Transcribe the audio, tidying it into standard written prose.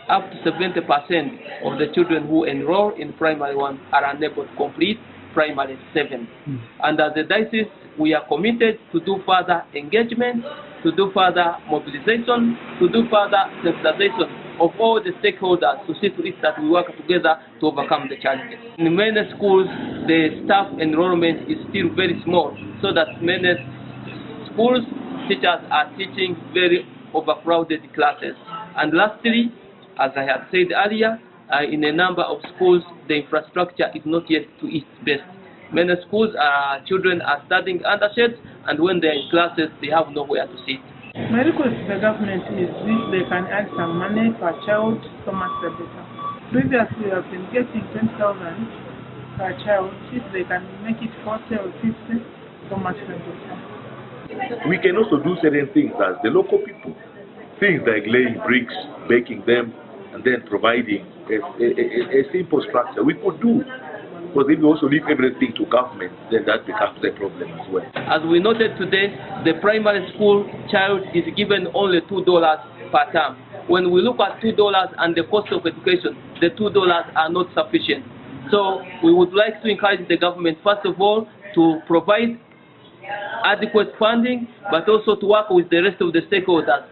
up to 70% of the children who enroll in primary 1 are unable to complete primary 7. And as a diocese, we are committed to do further engagement, to do further mobilization, to do further sensitization of all the stakeholders to see to it that we work together to overcome the challenges. In many schools, the staff enrollment is still very small, so that many schools, teachers are teaching very overcrowded classes. And lastly, as I had said earlier, in a number of schools, the infrastructure is not yet to its best. Many schools, children are studying under shades, and when they're in classes, they have nowhere to sit. My request to the government is if they can add some money per child, so much the better. Previously, we have been getting 10,000 per child. If they can make it 40 or 50, so much the better. We can also do certain things as the local people. Things like laying bricks, baking them, and then providing a simple structure. We could do. Because if we also leave everything to government, then that becomes a problem as well. As we noted today, the primary school child is given only $2 per term. When we look at $2 and the cost of education, the $2 are not sufficient. So we would like to encourage the government, first of all, to provide adequate funding, but also to work with the rest of the stakeholders.